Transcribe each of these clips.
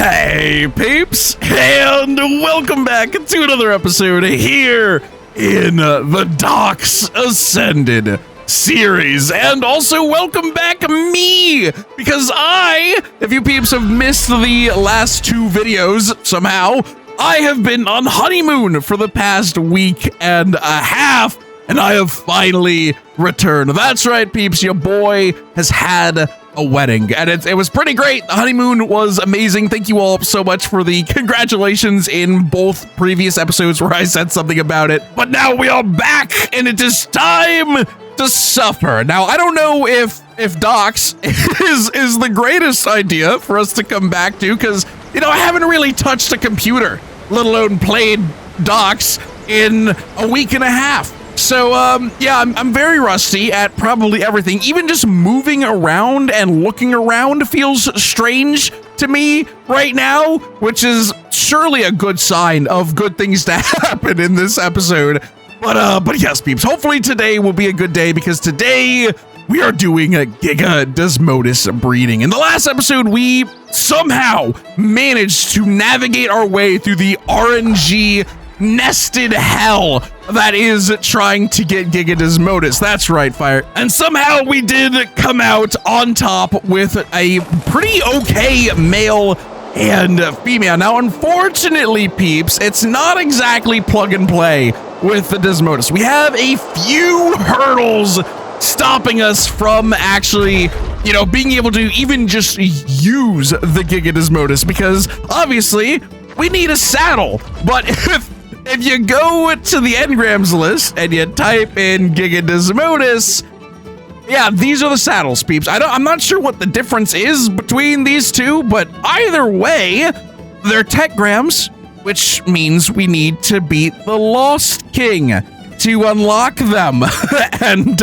Hey peeps, and welcome back to another episode here in the DOX Ascended series, and also welcome back me, because if you peeps have missed the last two videos somehow, I have been on honeymoon for the past week and a half, and I have finally returned. That's right, peeps, your boy has had a wedding, and it was pretty great. The honeymoon was amazing. Thank you all so much for the congratulations in both previous episodes where I said something about it. But now we are back, and it is time to suffer. Now, I don't know if DOX is the greatest idea for us to come back to, because, you know, I haven't really touched a computer, let alone played DOX in a week and a half. So, yeah, I'm very rusty at probably everything. Even just moving around and looking around feels strange to me right now, which is surely a good sign of good things to happen in this episode. But yes, peeps, hopefully today will be a good day, because today we are doing a Gigadesmodus breeding. In the last episode, we somehow managed to navigate our way through the RNG nested hell that is trying to get Gigadesmodus. That's right, Fire. And somehow we did come out on top with a pretty okay male and female. Now, unfortunately, peeps, it's not exactly plug and play with the Desmotus. We have a few hurdles stopping us from actually, you know, being able to even just use the Gigadesmodus, because obviously we need a saddle. But if you go to the engrams list and you type in Gigadesmodus, yeah, these are the saddles, peeps. I'm not sure what the difference is between these two, but either way, they're techgrams, which means we need to beat the Lost King to unlock them. And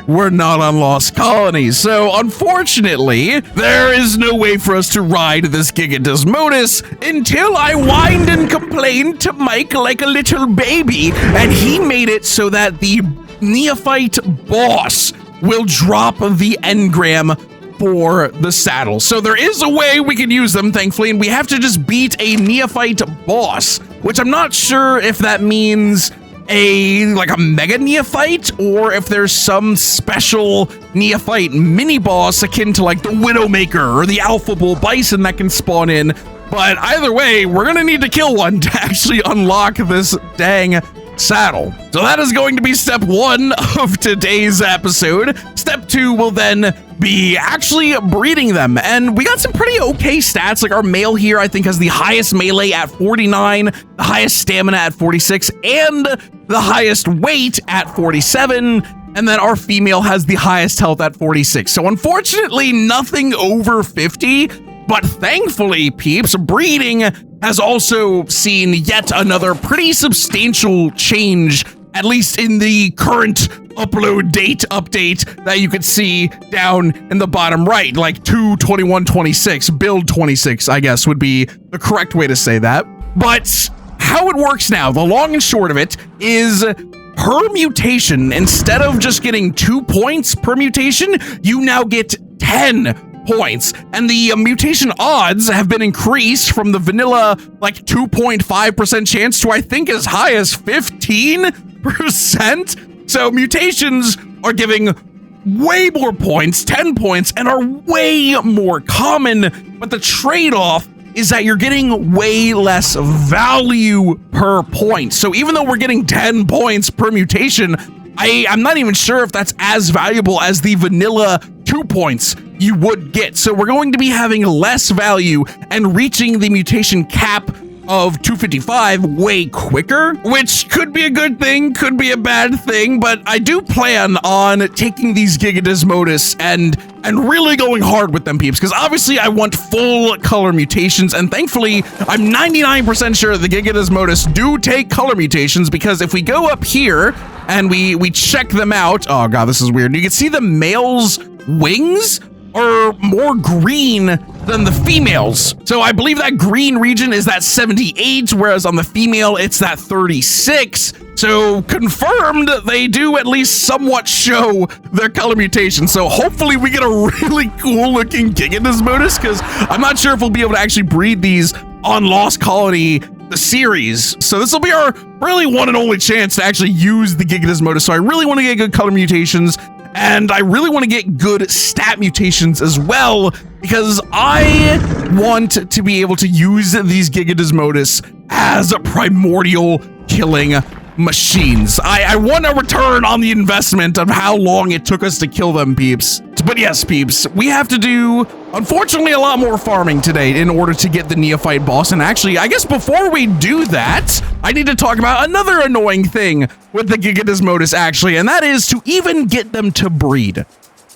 we're not on Lost Colonies, so unfortunately there is no way for us to ride this Gigadesmodus until I whined and complained to Mike like a little baby, and he made it so that the neophyte boss will drop the engram for the saddle. So there is a way we can use them, thankfully, and we have to just beat a neophyte boss, which I'm not sure if that means like a mega neophyte, or if there's some special neophyte mini boss akin to like the Widowmaker or the Alpha Bull Bison that can spawn in. But either way, we're gonna need to kill one to actually unlock this dang saddle. So that is going to be step one of today's episode. Step two will then be actually breeding them, and we got some pretty okay stats. Like our male here, I think, has the highest melee at 49, the highest stamina at 46, and the highest weight at 47, and then our female has the highest health at 46. So unfortunately, nothing over 50, but thankfully, peeps, breeding has also seen yet another pretty substantial change, at least in the current upload date update that you could see down in the bottom right, like 2/21/26, build 26, I guess would be the correct way to say that. But how it works now, the long and short of it, is per mutation, instead of just getting 2 points per mutation, you now get 10 points, and the mutation odds have been increased from the vanilla like 2.5% chance to I think as high as 15%. So mutations are giving way more points, 10 points, and are way more common, but the trade-off is that you're getting way less value per point. So even though we're getting 10 points per mutation, I'm not even sure if that's as valuable as the vanilla 2 points you would get. So we're going to be having less value and reaching the mutation cap of 255 way quicker, which could be a good thing, could be a bad thing, but I do plan on taking these Gigadesmodus and really going hard with them, peeps, because obviously I want full color mutations, and thankfully I'm 99% sure the Gigadesmodus do take color mutations, because if we go up here and we check them out, oh god, this is weird, you can see the male's wings are more green than the females. So I believe that green region is that 78, whereas on the female, it's that 36. So confirmed, they do at least somewhat show their color mutation. So hopefully we get a really cool looking Gigadesmodus, because I'm not sure if we'll be able to actually breed these on Lost Colony, the series. So this will be our really one and only chance to actually use the Gigadesmodus. So I really want to get good color mutations, and I really want to get good stat mutations as well, because I want to be able to use these Gigadesmodus as primordial killing machines. I want a return on the investment of how long it took us to kill them, peeps. But yes, peeps, we have to do, unfortunately, a lot more farming today in order to get the neophyte boss. And actually, I guess before we do that, I need to talk about another annoying thing with the Gigadesmodus, actually, and that is to even get them to breed.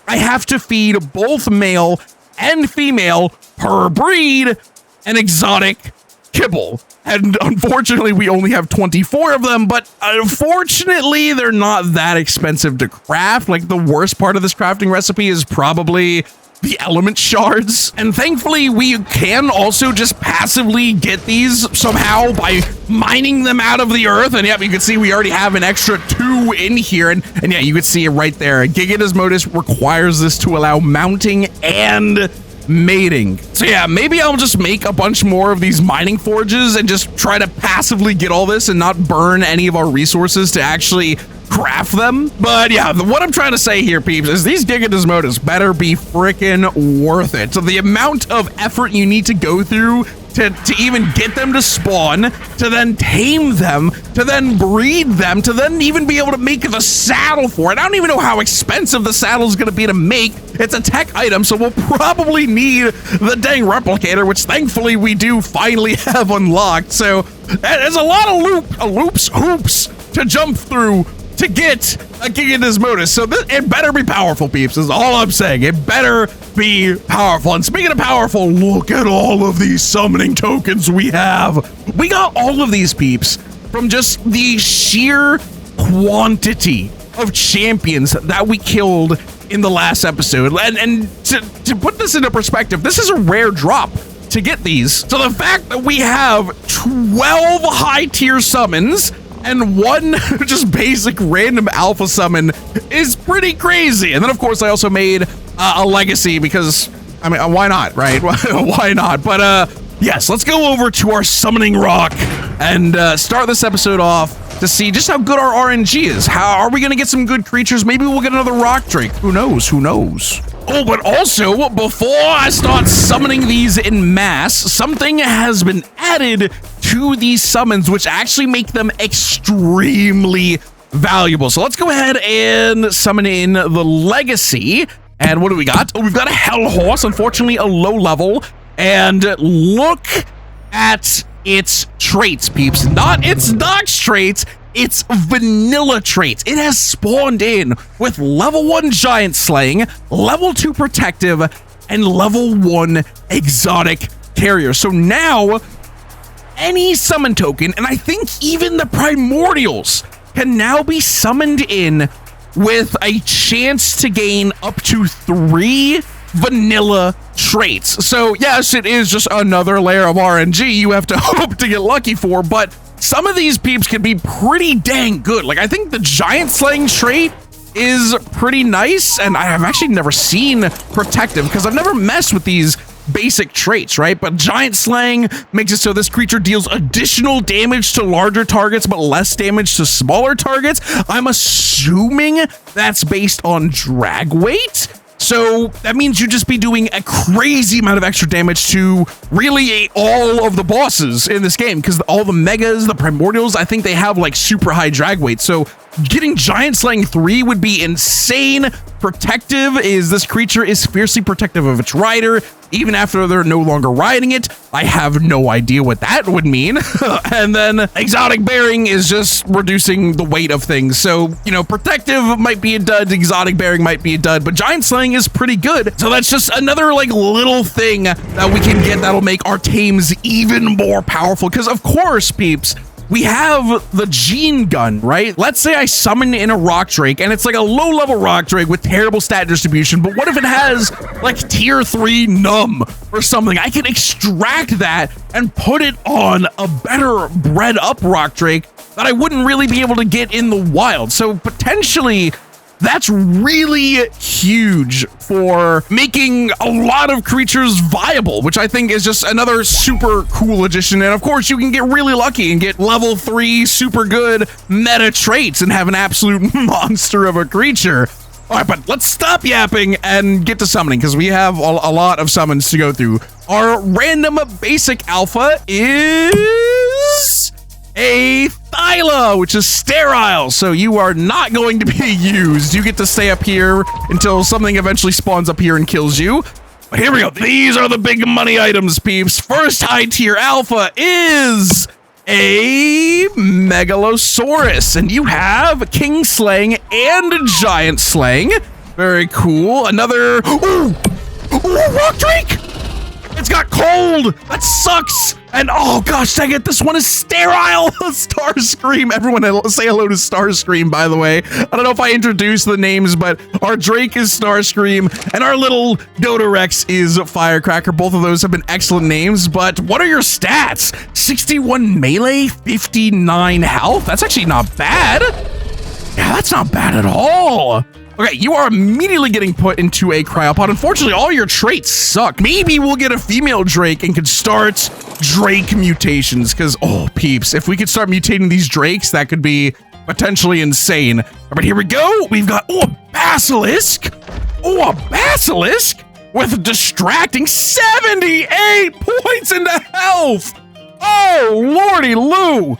I have to feed both male and female per breed an exotic kibble. And unfortunately, we only have 24 of them, but unfortunately, they're not that expensive to craft. Like, the worst part of this crafting recipe is probably the element shards. And thankfully, we can also just passively get these somehow by mining them out of the earth. And yep, you can see we already have an extra 2 in here. And yeah, you can see it right there. Gigadesmodus requires this to allow mounting and mating. So yeah, maybe I'll just make a bunch more of these mining forges and just try to passively get all this and not burn any of our resources to actually craft them. But yeah, what I'm trying to say here, peeps, is these Gigadesmodus better be freaking worth it. So the amount of effort you need to go through to even get them to spawn, to then tame them, to then breed them, to then even be able to make the saddle for it. I don't even know how expensive the saddle is going to be to make. It's a tech item, so we'll probably need the dang replicator, which thankfully we do finally have unlocked. So there's a lot of hoops to jump through to get a Gigadesmodus. So it better be powerful, peeps, is all I'm saying. It better be powerful. And speaking of powerful, look at all of these summoning tokens we have. We got all of these, peeps, from just the sheer quantity of champions that we killed in the last episode. And to put this into perspective, this is a rare drop to get these. So the fact that we have 12 high tier summons and 1 just basic random alpha summon is pretty crazy. And then of course I also made a legacy because, I mean, why not, right? Why not? But yes, let's go over to our summoning rock and start this episode off to see just how good our RNG is. How are we gonna get some good creatures? Maybe we'll get another rock drake. Who knows? Who knows? Oh, but also, before I start summoning these in mass, something has been added to these summons, which actually make them extremely valuable. So let's go ahead and summon in the legacy. And what do we got? Oh, we've got a hell horse, unfortunately a low level. And look at its traits, peeps. Not its DOX traits, its vanilla traits. It has spawned in with level 1 giant slaying, level 2 protective, and level 1 exotic carrier. So now any summon token, and I think even the primordials, can now be summoned in with a chance to gain up to 3 vanilla traits. So yes, it is just another layer of RNG you have to hope to get lucky for, but some of these peeps can be pretty dang good. Like, I think the giant slaying trait is pretty nice, and I have actually never seen protective because I've never messed with these basic traits, right? But giant slaying makes it so this creature deals additional damage to larger targets but less damage to smaller targets. I'm assuming that's based on drag weight. So that means you'd just be doing a crazy amount of extra damage to really all of the bosses in this game, because all the megas, the primordials, I think they have like super high drag weight. So getting giant slaying 3 would be insane. Protective is this creature is fiercely protective of its rider, even after they're no longer riding it. I have no idea what that would mean. And then exotic bearing is just reducing the weight of things. So, you know, protective might be a dud, exotic bearing might be a dud, but giant slaying is pretty good. So that's just another like little thing that we can get that'll make our tames even more powerful. Because of course, peeps, we have the gene gun, right? Let's say I summon in a rock drake and it's like a low level rock drake with terrible stat distribution, but what if it has like tier 3 numb or something? I can extract that and put it on a better bred up rock drake that I wouldn't really be able to get in the wild. So potentially, that's really huge for making a lot of creatures viable, which I think is just another super cool addition. And of course, you can get really lucky and get level 3 super good meta traits and have an absolute monster of a creature. All right, but let's stop yapping and get to summoning because we have a lot of summons to go through. Our random basic alpha is a Thyla, which is sterile, so you are not going to be used. You get to stay up here until something eventually spawns up here and kills you. But here we go. These are the big money items, peeps. First high tier alpha is a Megalosaurus, and you have King Slaying and Giant Slaying. Very cool. Another Rock Drake. It's got cold. That sucks. And oh gosh, dang it, this one is sterile. Starscream. Everyone say hello to Starscream, by the way. I don't know if I introduced the names, but our Drake is Starscream and our little Dodorex is Firecracker. Both of those have been excellent names, but what are your stats? 61 melee, 59 health. That's actually not bad. Yeah, that's not bad at all. Okay, you are immediately getting put into a cryopod. Unfortunately, all your traits suck. Maybe we'll get a female Drake and could start Drake mutations, because, oh, peeps, if we could start mutating these Drakes, that could be potentially insane. But here we go. We've got, oh, a Basilisk. Oh, a Basilisk with distracting 78 points into health. Oh, lordy Lou.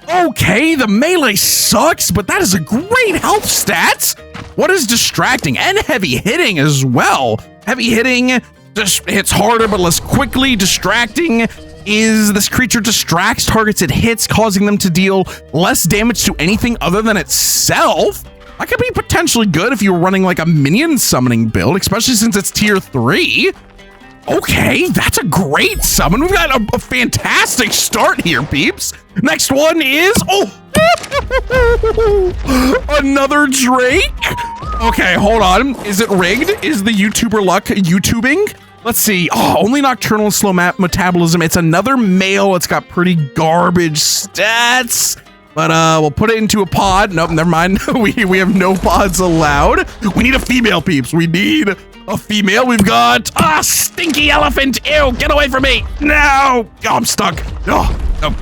Okay, the melee sucks, but that is a great health stat. What is distracting? And heavy hitting as well. Heavy hitting just hits harder but less quickly. Distracting is this creature distracts targets it hits, causing them to deal less damage to anything other than itself. That could be potentially good if you were running like a minion summoning build, especially since it's tier 3. Okay, that's a great summon. We've got a fantastic start here, peeps. Next one is, another Drake. Okay, hold on. Is it rigged? Is the YouTuber luck YouTubing? Let's see. Oh, only nocturnal and slow metabolism. It's another male. It's got pretty garbage stats. But we'll put it into a pod. Nope, never mind. we have no pods allowed. We need a female, peeps. We need a female. We've got a stinky elephant. Ew, get away from me. No. Oh, I'm stuck. Oh,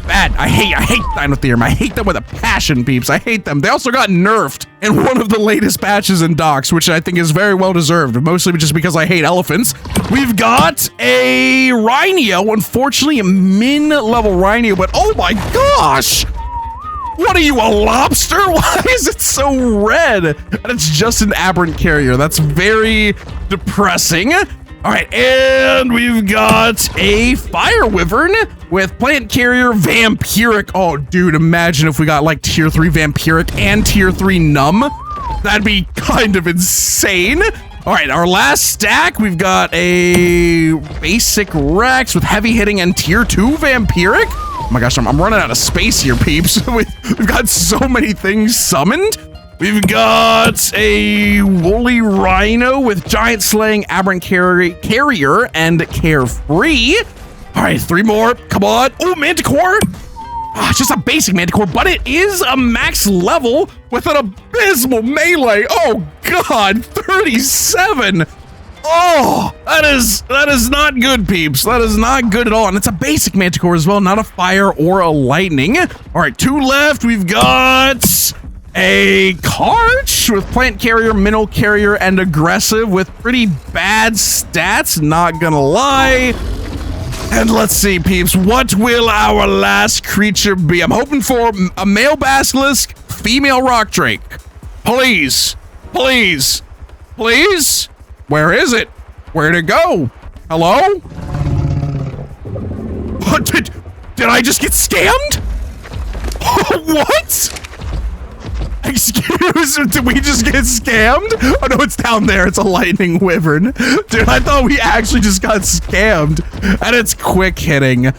bad. I hate Dinotherm. I hate them with a passion, peeps. I hate them. They also got nerfed in one of the latest patches in DOX, which I think is very well deserved, mostly just because I hate elephants. We've got a Rhino. Unfortunately, a min-level Rhino, but oh my gosh. What are you, a lobster? Why is it so red? And it's just an aberrant carrier. That's very depressing. All right, and we've got a fire wyvern with plant carrier vampiric. Oh, dude, imagine if we got like tier 3 vampiric and tier 3 numb. That'd be kind of insane. All right, our last stack, we've got a basic Rex with heavy hitting and tier 2 vampiric. Oh my gosh, I'm running out of space here, peeps. We've got so many things summoned. We've got a woolly Rhino with giant slaying, aberrant carrier, and carefree. All right, 3 more. Come on. Oh, Manticore. It's just a basic Manticore, but it is a max level with an abysmal melee. Oh God, 37. Oh, that is not good, peeps. That is not good at all. And it's a basic Manticore as well, not a fire or a lightning. All right, 2 left. We've got a Karch with plant carrier, mineral carrier, and aggressive with pretty bad stats, not gonna lie. And let's see, peeps, what will our last creature be? I'm hoping for a male basilisk, female rock drake. Please, please, please. Where is it? Where'd it go? Hello? What did I just get scammed? What? Excuse me, did we just get scammed? Oh no, it's down there. It's a lightning wyvern. Dude, I thought we actually just got scammed. And it's quick hitting.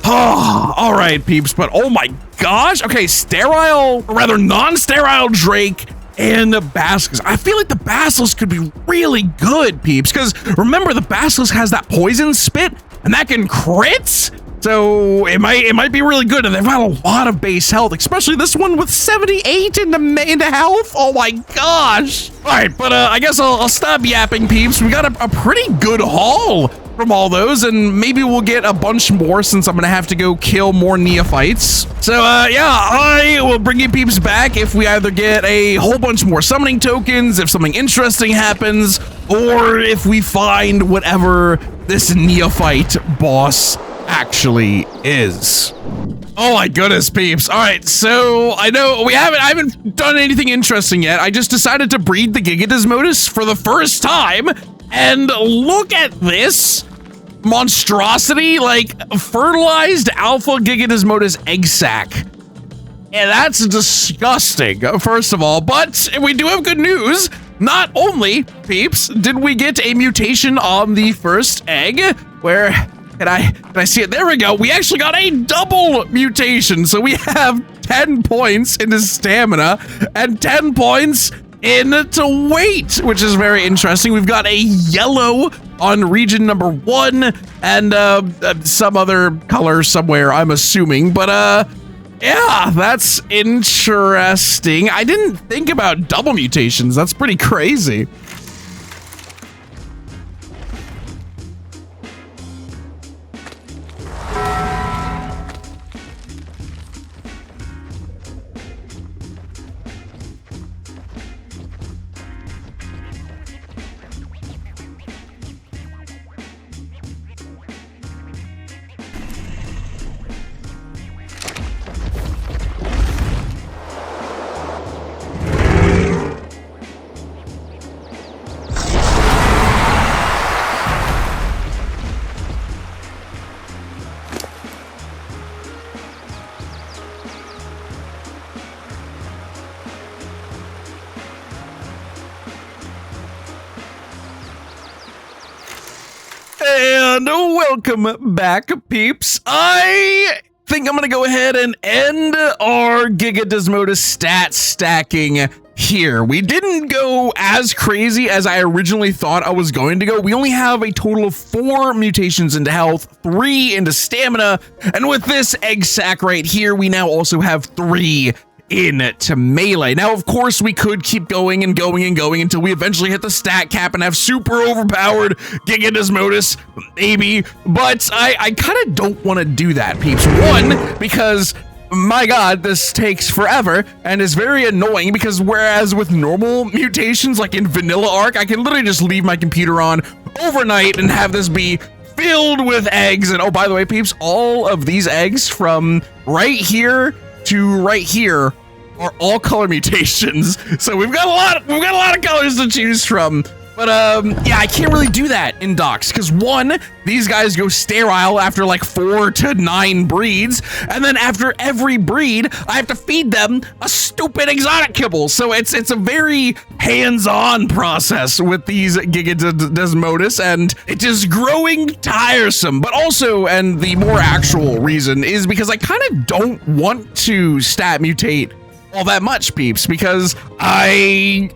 Oh, all right, peeps, but oh my gosh. Okay, sterile, or rather non-sterile Drake and the Basilisk. I feel like the Basilisk could be really good, peeps, because remember, the Basilisk has that poison spit, and that can crit. So So it might be really good, and they've got a lot of base health, especially this one with 78 into health. Oh my gosh! All right, but I guess I'll stop yapping, peeps. We got a pretty good haul from all those, and maybe we'll get a bunch more since I'm gonna have to go kill more neophytes. So yeah, I will bring you peeps back if we either get a whole bunch more summoning tokens, if something interesting happens, or if we find whatever this neophyte boss actually is. Oh my goodness, peeps. All right, so I know I haven't done anything interesting yet. I just decided to breed the Gigadesmodus for the first time, and look at this monstrosity, like fertilized alpha Gigadesmodus egg sac. And that's disgusting, first of all, but we do have good news. Not only, peeps, did we get a mutation on the first egg, where can I see it? There we go. We actually got a double mutation. So we have 10 points into stamina and 10 points into weight, which is very interesting. We've got a yellow on region number 1 and some other color somewhere, I'm assuming. But yeah, that's interesting. I didn't think about double mutations. That's pretty crazy. And welcome back, peeps. I think I'm gonna go ahead and end our Gigadesmodus stat stacking here. We didn't go as crazy as I originally thought I was going to go. We only have a total of 4 mutations into health, 3 into stamina, and with this egg sac right here, we now also have 3 into melee. Now, of course, we could keep going and going and going until we eventually hit the stat cap and have super overpowered Gigadesmodus, maybe, but I kind of don't want to do that, peeps. One, because my god, this takes forever and is very annoying, because whereas with normal mutations like in vanilla ARK, I can literally just leave my computer on overnight and have this be filled with eggs. And oh, by the way, peeps, all of these eggs from right here to right here are all color mutations. So we've got a lot of colors to choose from. But yeah, I can't really do that in DOX because one, these guys go sterile after like 4 to 9 breeds, and then after every breed, I have to feed them a stupid exotic kibble. So it's a very hands-on process with these Gigadesmodus, and it is growing tiresome. But also, and the more actual reason is because I kind of don't want to stat mutate all that much, peeps, because I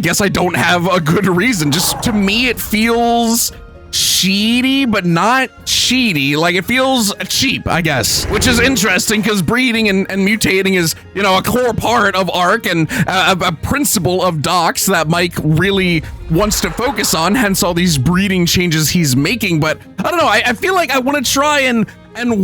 guess I don't have a good reason. Just to me, it feels cheaty, but not cheaty. Like, it feels cheap, I guess, which is interesting because breeding and mutating is, you know, a core part of ARK and a principle of DOX that Mike really wants to focus on, hence all these breeding changes he's making. But I don't know, I feel like I want to try and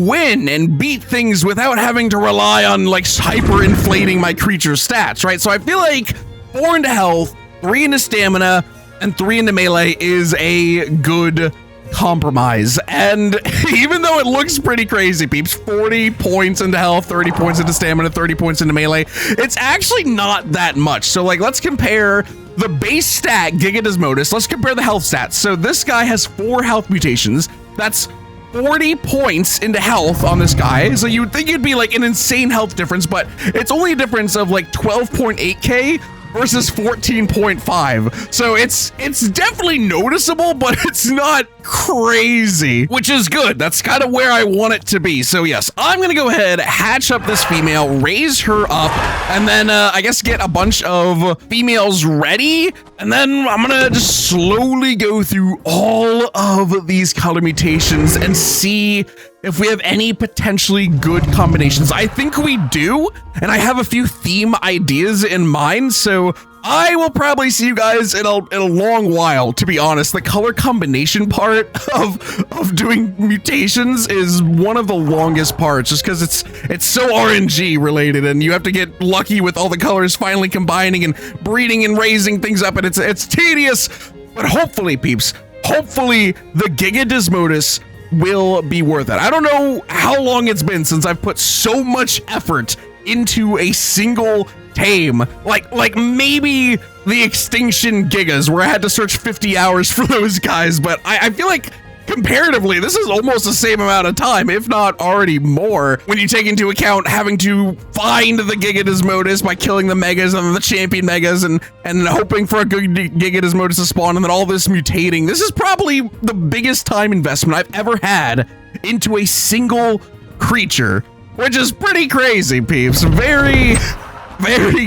win and beat things without having to rely on like hyper inflating my creature's stats, right? So I feel like 4 into health, 3 into stamina, and 3 into melee is a good compromise. And even though it looks pretty crazy, peeps, 40 points into health, 30 points into stamina, 30 points into melee, it's actually not that much. So like, let's compare the base stat Gigadesmodus. Let's compare the health stats. So this guy has 4 health mutations. That's 40 points into health on this guy. So you would think it'd be like an insane health difference, but it's only a difference of like 12.8k versus 14.5. So it's definitely noticeable, but it's not crazy, which is good. That's kind of where I want it to be. So yes, I'm gonna go ahead, hatch up this female, raise her up, and then I guess get a bunch of females ready And then I'm gonna just slowly go through all of these color mutations and see if we have any potentially good combinations. I think we do, and I have a few theme ideas in mind, so I will probably see you guys in a long while, to be honest. The color combination part of doing mutations is one of the longest parts, just because it's so RNG related, and you have to get lucky with all the colors finally combining and breeding and raising things up, and it's tedious. But hopefully, peeps, hopefully the Gigadesmodus will be worth it. I don't know how long it's been since I've put so much effort into a single tame, like maybe the extinction Gigas, where I had to search 50 hours for those guys, but I feel like comparatively this is almost the same amount of time, if not already more, when you take into account having to find the Gigadesmodus by killing the megas and the champion megas and hoping for a good Gigadesmodus to spawn, and then all this mutating. This is probably the biggest time investment I've ever had into a single creature, which is pretty crazy, peeps. Very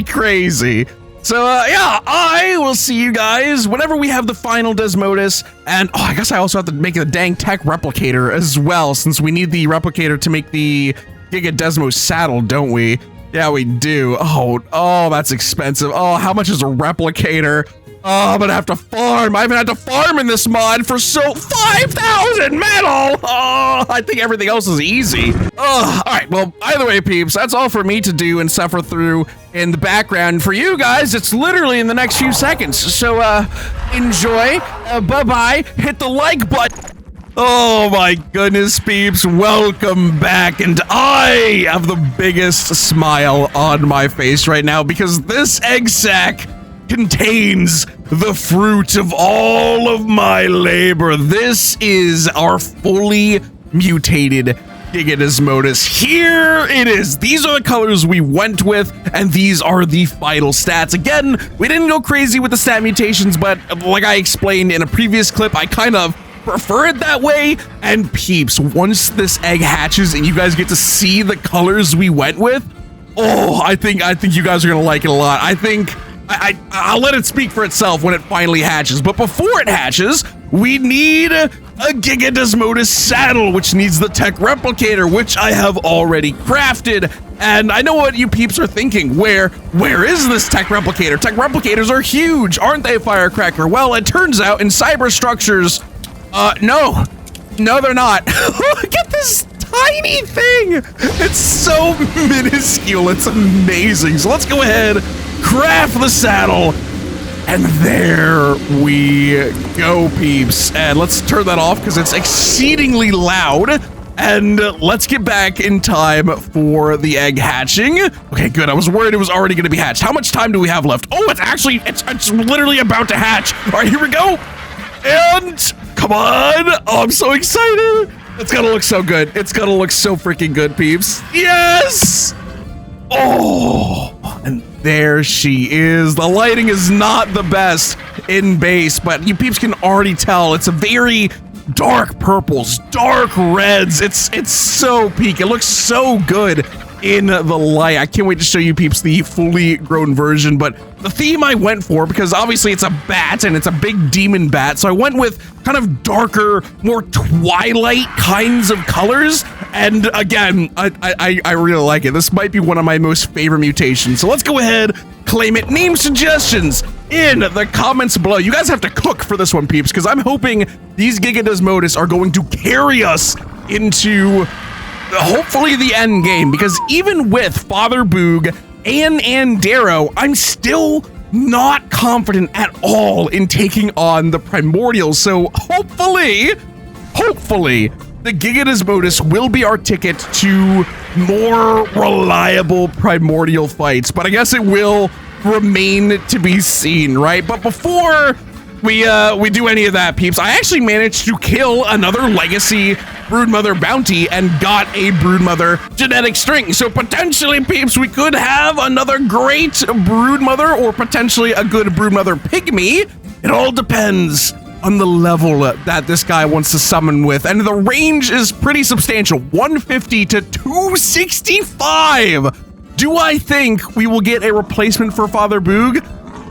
crazy. So yeah, I will see you guys whenever we have the final Desmotus. And I guess I also have to make the dang tech replicator as well, since we need the replicator to make the Gigadesmo saddle, don't we? Yeah, we do. Oh, that's expensive. Oh, how much is a replicator? Oh, I'm gonna have to farm. I haven't had to farm in this mod for 5,000 metal. Oh, I think everything else is easy. Oh, all right. Well, either way, peeps, that's all for me to do and suffer through in the background. For you guys, it's literally in the next few seconds. So, enjoy. Bye-bye. Hit the like button. Oh my goodness, peeps, welcome back, and I have the biggest smile on my face right now because this egg sack contains the fruit of all of my labor. This is our fully mutated Gigadesmodus. Here it is. These are the colors we went with, and these are the final stats. Again, we didn't go crazy with the stat mutations, but like I explained in a previous clip, I kind of prefer it that way. And peeps, once this egg hatches and you guys get to see the colors we went with, oh, I think you guys are gonna like it a lot. I think I'll let it speak for itself when it finally hatches. But before it hatches, we need a Gigadesmodus saddle, which needs the tech replicator, which I have already crafted. And I know what you peeps are thinking. Where is this tech replicator? Tech replicators are huge, aren't they, Firecracker? Well, it turns out in cyber structures, no, they're not. Look at this tiny thing. It's so minuscule. It's amazing. So let's go ahead, craft the saddle, and there we go, peeps. And let's turn that off because it's exceedingly loud. And let's get back in time for the egg hatching. Okay, good. I was worried it was already going to be hatched. How much time do we have left? Oh, it's literally about to hatch. All right, here we go. And come on. Oh, I'm so excited. It's gonna look so good. It's gonna look so freaking good, peeps. Yes! Oh, and there she is. The lighting is not the best in base, but you peeps can already tell it's a very dark purples, dark reds. It's so peak. It looks so good in the light. I can't wait to show you peeps the fully grown version, but the theme I went for, because obviously it's a bat and it's a big demon bat, so I went with kind of darker, more twilight kinds of colors. And again, I really like it. This might be one of my most favorite mutations. So let's go ahead, claim it. Name suggestions in the comments below. You guys have to cook for this one, peeps, because I'm hoping these Gigadesmodus are going to carry us into hopefully the end game, because even with Father Boog and Andero, I'm still not confident at all in taking on the Primordials. So hopefully, the Gigadesmodus will be our ticket to more reliable Primordial fights, but I guess it will remain to be seen, right? But before we do any of that, peeps, I actually managed to kill another legacy broodmother bounty and got a broodmother genetic string. So potentially, peeps, we could have another great broodmother or potentially a good broodmother pygmy. It all depends on the level that this guy wants to summon with, and the range is pretty substantial, 150 to 265. Do I think we will get a replacement for Father Boog?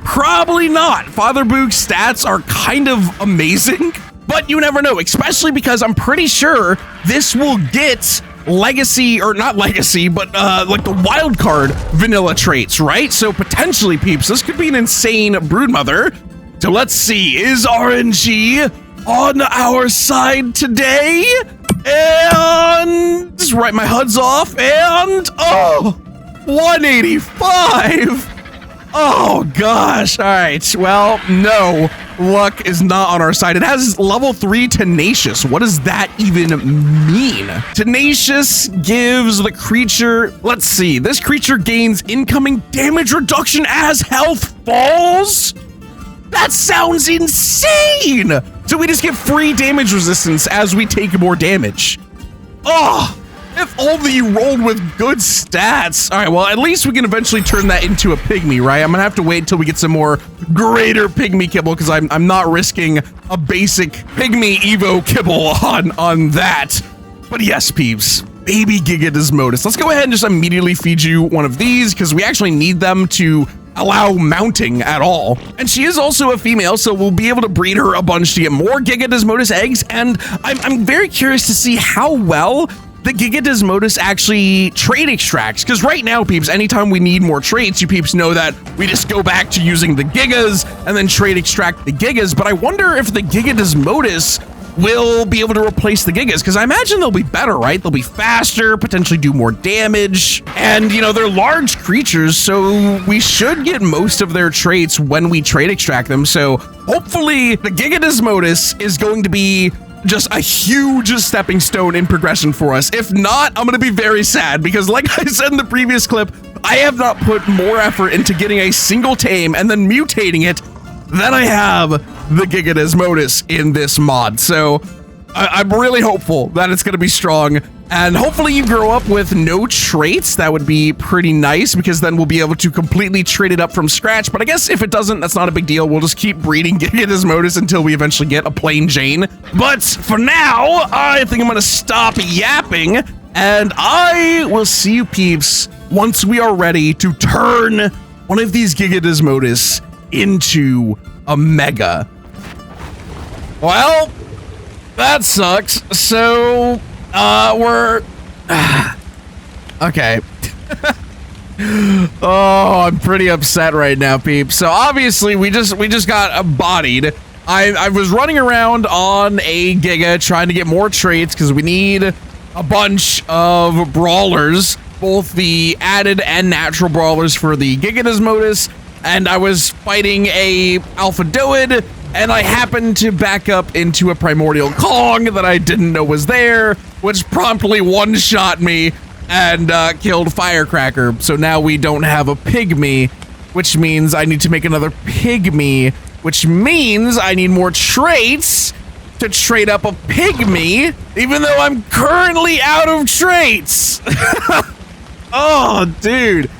Probably not. Father Boog's stats are kind of amazing, but you never know, especially because I'm pretty sure this will get legacy, or not legacy, but like the wild card vanilla traits, right? So potentially, peeps, this could be an insane broodmother. So let's see, is RNG on our side today? And just write my HUDs off, and oh, 185. Oh gosh, all right, well, no, luck is not on our side. It has level 3 tenacious. What does that even mean? Tenacious gives the creature, let's see, this creature gains incoming damage reduction as health falls? That sounds insane! So we just get free damage resistance as we take more damage. Oh, if only you rolled with good stats. All right, well, at least we can eventually turn that into a Pygmy, right? I'm gonna have to wait until we get some more greater Pygmy kibble because I'm not risking a basic Pygmy Evo kibble on that. But yes, peeps, baby Gigadesmodus. Let's go ahead and just immediately feed you one of these because we actually need them to allow mounting at all. And she is also a female, so we'll be able to breed her a bunch to get more Gigadesmodus eggs. And I'm very curious to see how well the Gigadesmodus actually trait extracts, because right now, peeps, anytime we need more traits, you peeps know that we just go back to using the Gigas and then trait extract the Gigas. But I wonder if the Gigadesmodus will be able to replace the Gigas, because I imagine they'll be better, right? They'll be faster, potentially do more damage, and you know, they're large creatures, so we should get most of their traits when we trait extract them. So hopefully the Gigadesmodus is going to be just a huge stepping stone in progression for us. If not, I'm gonna be very sad, because like I said in the previous clip, I have not put more effort into getting a single tame and then mutating it than I have the Gigadesmodus in this mod. So I'm really hopeful that it's gonna be strong, and hopefully you grow up with no traits. That would be pretty nice, because then we'll be able to completely trait it up from scratch. But I guess if it doesn't, that's not a big deal. We'll just keep breeding Gigadesmodus until we eventually get a plain Jane. But for now, I think I'm gonna stop yapping, and I will see you peeps once we are ready to turn one of these Gigadesmodus into a mega. Well, that sucks. So we're okay. Oh, I'm pretty upset right now, peeps. So obviously we just got bodied. I was running around on a Giga trying to get more traits because we need a bunch of brawlers, both the added and natural brawlers for the Gigadesmodus. And I was fighting a Alpha Doid, and I happened to back up into a Primordial Kong that I didn't know was there, which promptly one-shot me and killed Firecracker. So now we don't have a Pygmy, which means I need to make another Pygmy, which means I need more traits to trade up a Pygmy, even though I'm currently out of traits. Oh, dude.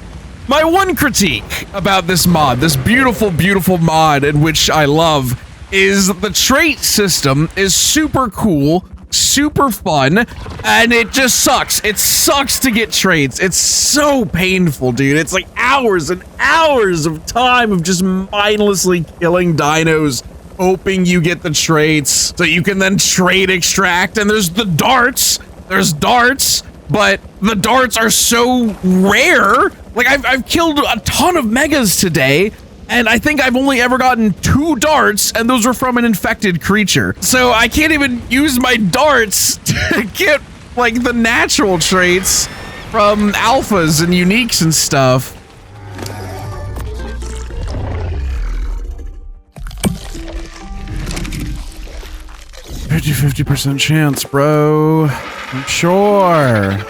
My one critique about this mod, this beautiful, beautiful mod in which I love, is the trait system is super cool, super fun, and it just sucks. It sucks to get traits. It's so painful, dude. It's like hours and hours of time of just mindlessly killing dinos, hoping you get the traits so you can then trait extract. And there's the darts. There's darts, but the darts are so rare. Like, I've killed a ton of megas today, and I think I've only ever gotten 2 darts, and those were from an infected creature. So I can't even use my darts to get, like, the natural traits from alphas and uniques and stuff. Fifty 50% chance, bro. I'm sure.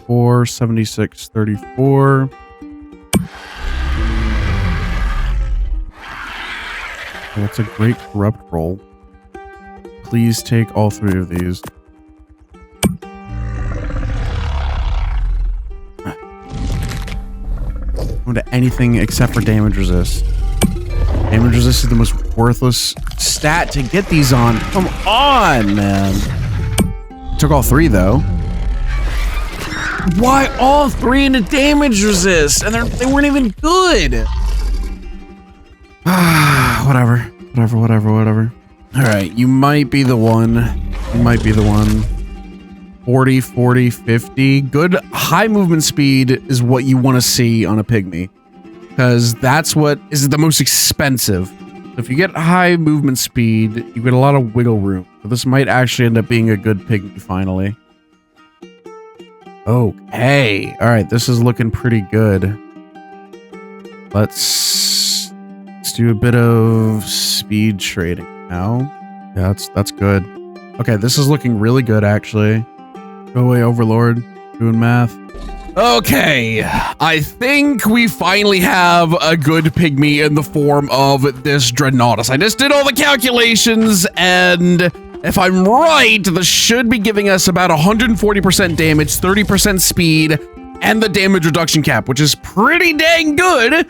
476 34. That's a great corrupt roll. Please take all 3 of these. Go to anything except for damage resist. Damage resist is the most worthless stat to get these on. Come on, man. Took all 3 though. Why all 3 into damage resist? And they weren't even good. Whatever. All right, you might be the one. 40, 40, 50. Good high movement speed is what you want to see on a Pygmy, because that's what is the most expensive. If you get high movement speed, you get a lot of wiggle room. So this might actually end up being a good Pygmy finally. Okay. All right, this is looking pretty good. Let's do a bit of speed trading now. Yeah, that's good. Okay, this is looking really good, actually. Go away, Overlord. Doing math. Okay, I think we finally have a good Pygmy in the form of this Dreadnoughtus. I just did all the calculations, and if I'm right, this should be giving us about 140% damage, 30% speed, and the damage reduction cap, which is pretty dang good.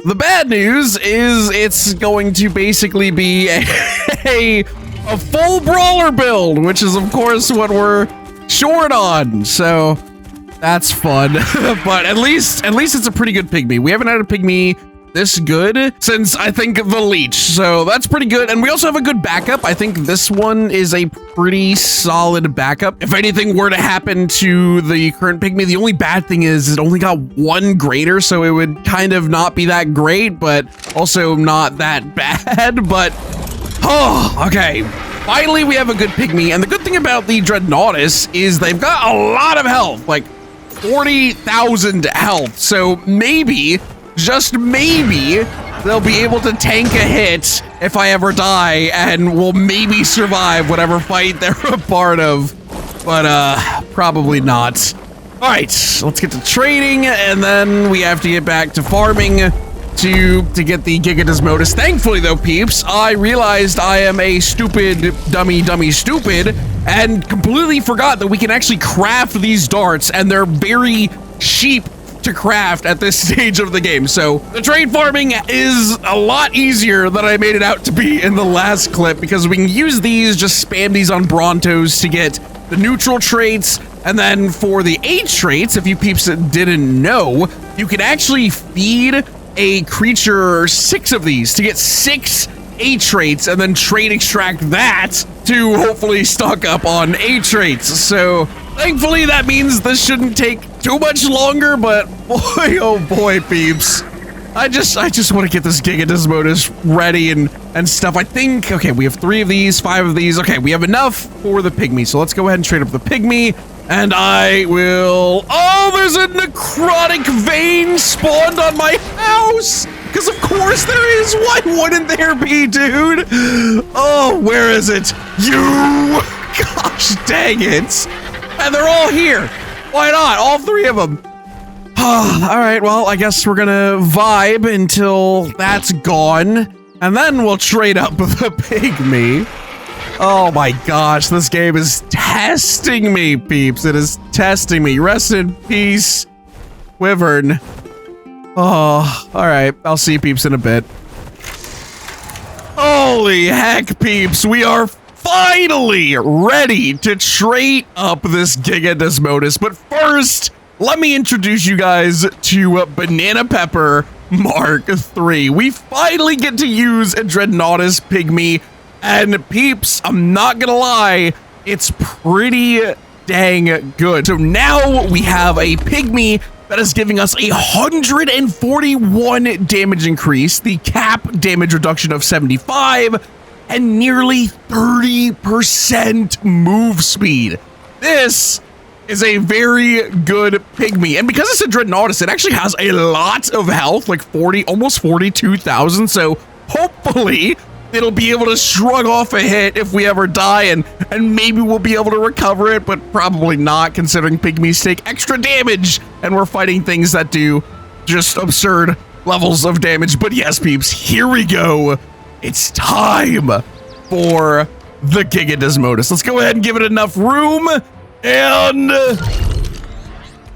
The bad news is it's going to basically be a full brawler build, which is of course what we're short on. So that's fun. But at least it's a pretty good Pygmy. We haven't had a Pygmy this good since I think the leech, so that's pretty good. And we also have a good backup. I think this one is a pretty solid backup if anything were to happen to the current Pygmy. The only bad thing is it only got one greater, so it would kind of not be that great, but also not that bad. But oh, okay, finally we have a good Pygmy. And the good thing about the Dreadnoughtus is they've got a lot of health, like 40,000 health, so maybe, just maybe, they'll be able to tank a hit if I ever die, and will maybe survive whatever fight they're a part of, but probably not. All right, let's get to trading, and then we have to get back to farming to get the Gigadesmodus. Thankfully though, peeps, I realized I am a stupid dummy stupid, and completely forgot that we can actually craft these darts, and they're very cheap to craft at this stage of the game. So the trade farming is a lot easier than I made it out to be in the last clip, because we can use these, just spam these on Brontos to get the neutral traits. And then for the A traits, if you peeps didn't know, you can actually feed a creature 6 of these to get 6 A traits, and then trade extract that to hopefully stock up on A traits. So thankfully that means this shouldn't take too much longer, but boy, oh boy, peeps. I just want to get this Gigadesmodus ready and stuff. I think, okay, we have 3 of these, 5 of these. Okay, we have enough for the Pygmy. So let's go ahead and trade up the Pygmy. And I will, oh, there's a necrotic vein spawned on my house. Because of course there is. Why wouldn't there be, dude? Oh, where is it? You, gosh dang it. And they're all here. Why not? All 3 of them. All right, well, I guess we're gonna vibe until that's gone, and then we'll trade up with the Pygmy. Oh my gosh, this game is testing me, peeps. It is testing me. Rest in peace, Wyvern. Oh, all right. I'll see you peeps in a bit. Holy heck, peeps. We are finally ready to trade up this Gigadesmodus. But first, let me introduce you guys to Banana Pepper Mark III. We finally get to use a Dreadnoughtus Pygmy. And peeps, I'm not gonna lie, it's pretty dang good. So now we have a Pygmy that is giving us 141 damage increase, the cap damage reduction of 75, and nearly 30% move speed. This is a very good Pygmy. And because it's a Dreadnoughtus, it actually has a lot of health, like 40, almost 42,000. So hopefully it'll be able to shrug off a hit if we ever die, and maybe we'll be able to recover it, but probably not, considering Pygmies take extra damage, and we're fighting things that do just absurd levels of damage. But yes, peeps, here we go. It's time for the Gigadesmodus. Let's go ahead and give it enough room, and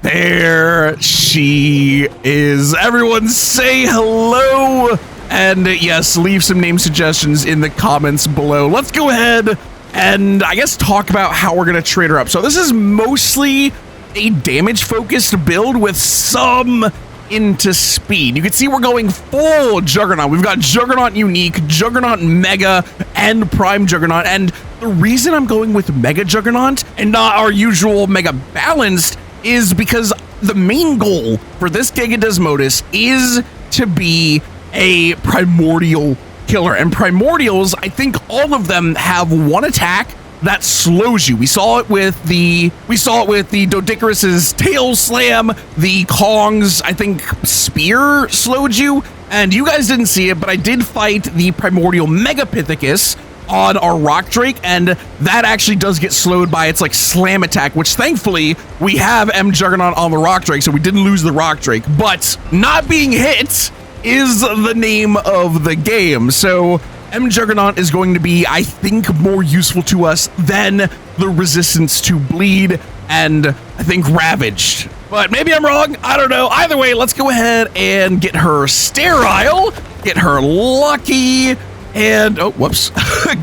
there she is. Everyone say hello. And yes, leave some name suggestions in the comments below. Let's go ahead and I guess talk about how we're gonna trade her up. So this is mostly a damage focused build with some into speed. You can see we're going full Juggernaut. We've got Juggernaut Unique, Juggernaut Mega, and Prime Juggernaut. And the reason I'm going with Mega Juggernaut and not our usual Mega Balanced is because the main goal for this Gigadesmodus is to be a primordial killer. And primordials, I think all of them have one attack that slows you. We saw it with the Doedicurus's tail slam, the Kong's, I think, spear slowed you, and you guys didn't see it, but I did fight the primordial Megapithecus on our Rock Drake, and that actually does get slowed by its like slam attack, which thankfully we have M Juggernaut on the Rock Drake, so we didn't lose the Rock Drake, but not being hit is the name of the game. So M Juggernaut is going to be, I think, more useful to us than the resistance to bleed and I think ravaged. But maybe I'm wrong. I don't know. Either way, let's go ahead and get her sterile, get her lucky, and oh, whoops,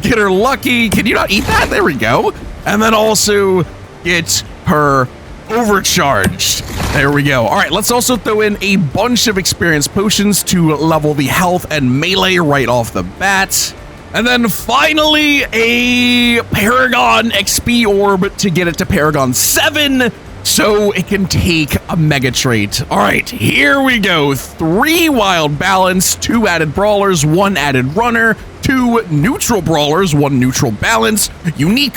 get her lucky. Can you not eat that? There we go. And then also get her overcharged. There we go. All right, let's also throw in a bunch of experience potions to level the health and melee right off the bat. And then finally a Paragon XP orb to get it to Paragon 7 so it can take a mega trait. All right, here we go. 3 wild balance, 2 added brawlers, 1 added runner, 2 neutral brawlers, 1 neutral balance, unique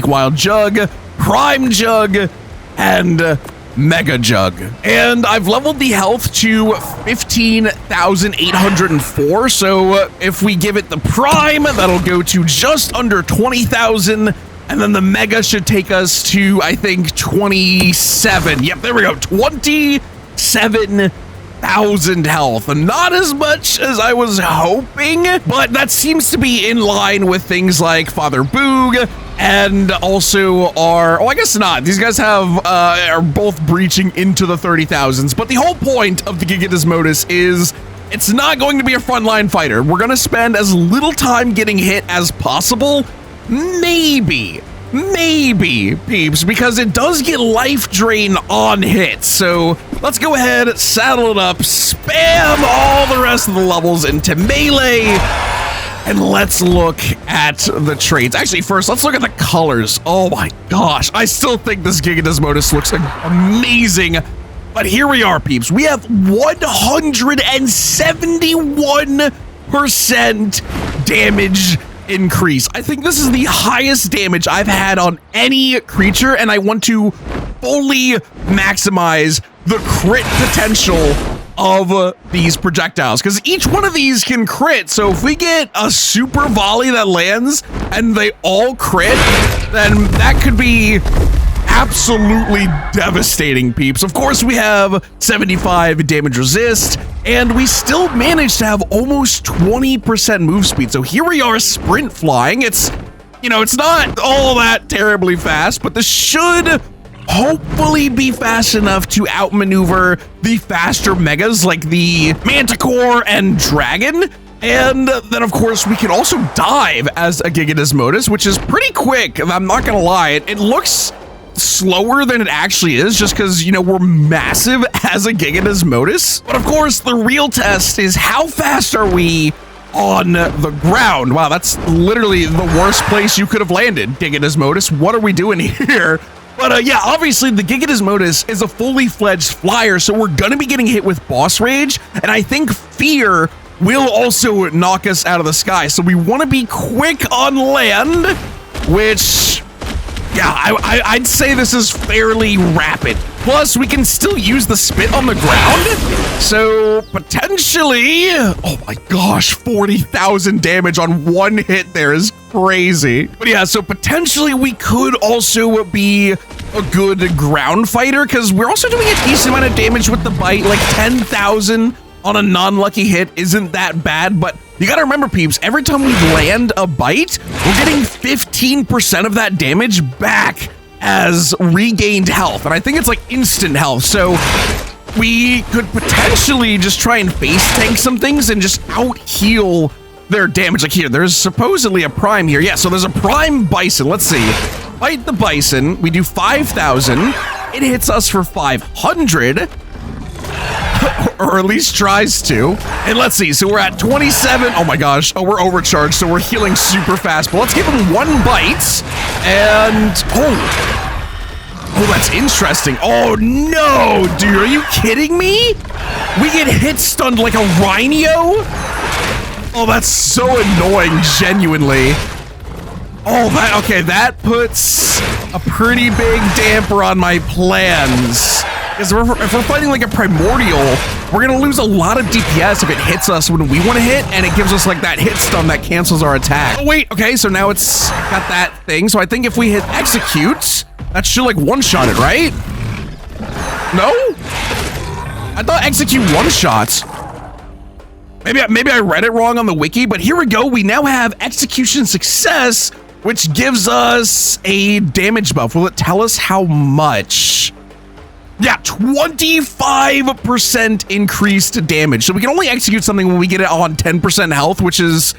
wild jug, prime jug, and mega jug. And I've leveled the health to 15,804, so if we give it the prime, that'll go to just under 20,000, and then the mega should take us to, I think, 27. Yep, there we go, 27,000 health. Not as much as I was hoping, but that seems to be in line with things like Father Boog, and also oh, I guess not. These guys have are both breaching into the 30,000s. But the whole point of the Gigadesmodus is it's not going to be a frontline fighter. We're going to spend as little time getting hit as possible. Maybe, peeps, because it does get life drain on hits. So let's go ahead, saddle it up, spam all the rest of the levels into melee. And let's look at the traits. Actually, first, let's look at the colors. Oh my gosh, I still think this Gigadesmodus looks amazing. But here we are, peeps. We have 171% damage increase. I think this is the highest damage I've had on any creature, and I want to fully maximize the crit potential of these projectiles, because each one of these can crit. So if we get a super volley that lands and they all crit, then that could be absolutely devastating, peeps. Of course, we have 75 damage resist, and we still managed to have almost 20% move speed. So here we are sprint flying. It's, you know, it's not all that terribly fast, but this should hopefully be fast enough to outmaneuver the faster megas like the Manticore and Dragon. And then, of course, we can also dive as a Gigadesmodus, which is pretty quick. I'm not gonna lie, it looks slower than it actually is, just because, you know, we're massive as a Gigadesmodus. But of course, the real test is how fast are we on the ground? Wow, that's literally the worst place you could have landed, Gigadesmodus. What are we doing here? But yeah, obviously the Gigadesmodus is a fully fledged flyer, so we're gonna be getting hit with boss rage, and I think fear will also knock us out of the sky. So we want to be quick on land, which, yeah, I'd say this is fairly rapid. Plus, we can still use the spit on the ground, so potentially, oh my gosh, 40,000 damage on one hit there is crazy. But yeah, so potentially we could also be a good ground fighter, because we're also doing a decent amount of damage with the bite. Like 10,000 on a non-lucky hit isn't that bad, but you gotta remember, peeps, every time we land a bite, we're getting 15% of that damage back as regained health, and I think it's like instant health. So we could potentially just try and face tank some things and just out heal their damage. Like here, there's supposedly a prime here. Yeah, so there's a prime bison. Let's see. Fight the bison. We do 5,000. It hits us for 500. or at least tries to. And let's see, so we're at 27. Oh my gosh, oh, we're overcharged, so we're healing super fast. But let's give him 1 bite, and oh, that's interesting. Oh no, dude, are you kidding me? We get hit stunned like a rhino? Oh, that's so annoying, genuinely. Oh, that puts a pretty big damper on my plans. Because if we're fighting like a primordial, we're gonna lose a lot of DPS if it hits us when we want to hit, and it gives us like that hit stun that cancels our attack. Oh wait, okay, so now it's got that thing. So I think if we hit execute, that should like one-shot it, right? No? I thought execute one-shots. Maybe I read it wrong on the wiki, but here we go. We now have execution success, which gives us a damage buff. Will it tell us how much? Yeah, 25% increased damage. So we can only execute something when we get it on 10% health, which is